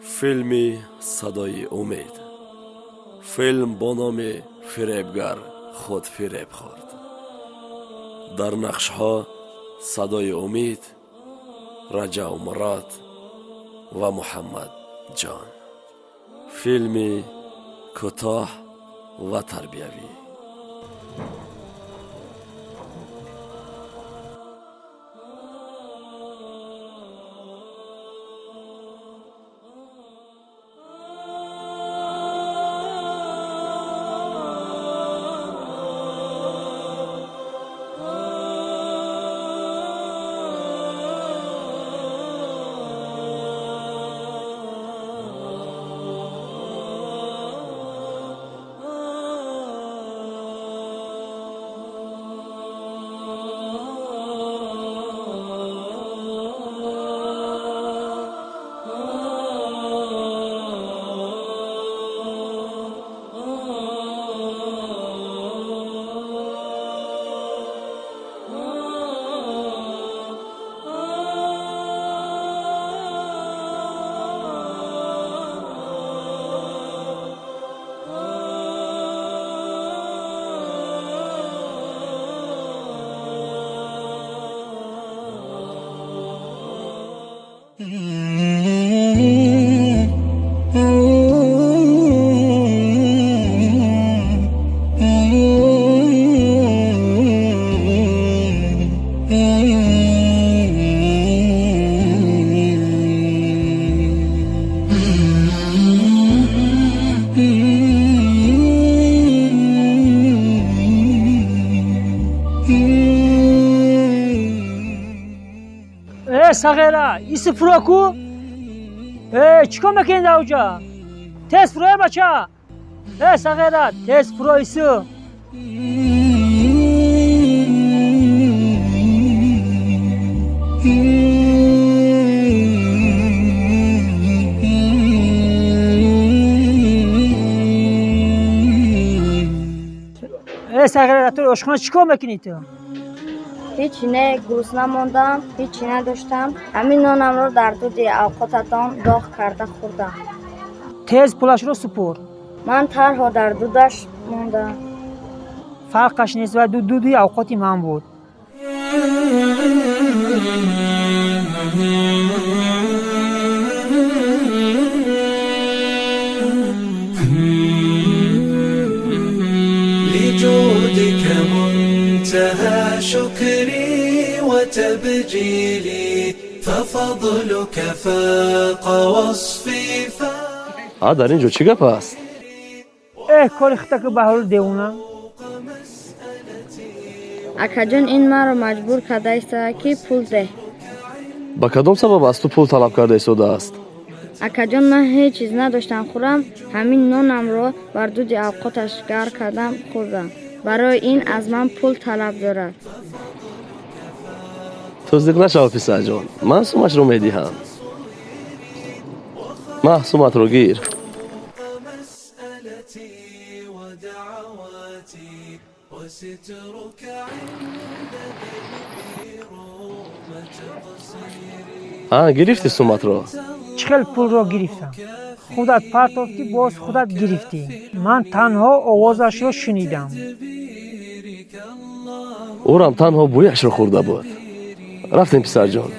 فیلمی صدای امید. فیلم با نام فریبگر خود فریب خورد. در نقش ها صدای امید، رجا مراد و محمد جان. فیلمی کوتاه و تربیوی. صغیره ایسی فرو کو چیکار میکنید اوجا تست فرو بچه صغیره تست فرو ایسی صغیره تو اشخانه چیکار میکنید تو هیچی نه گرسنه ماندم هیچی نداشتم همین نانم رو در دود اوقاتتان داغ کرده خوردم تز پولش رو سپور من تنها در دودش موندم فرقش نیست و دودی اوقاتی من بود لجودك منتهى شكري وتبجيلي ففضلك فاق وصفي در اینجا چی گپ است؟ کاری خطا که به حال دیونه اکاجان این مرا مجبور کرده است که پول ده با کدام سبب از تو پول طلب کرده ایستاده است؟ اکاجان من هیچ چیز نداشتم خورم همین نانم رو بر دود اوقاتش گر کردم خوردم برای این از من پول طلب دارد تصدیق نشو پسر جان، من سومش رو میدهم. محسومت رو گیر. گرفتی سومت رو؟ چخل پول رو گرفتم خودت پرتافتی باز خودت گرفتی من تنها آوازش رو شنیدم اورم تنها بویش رو خورده بود. رفتیم پسر جان.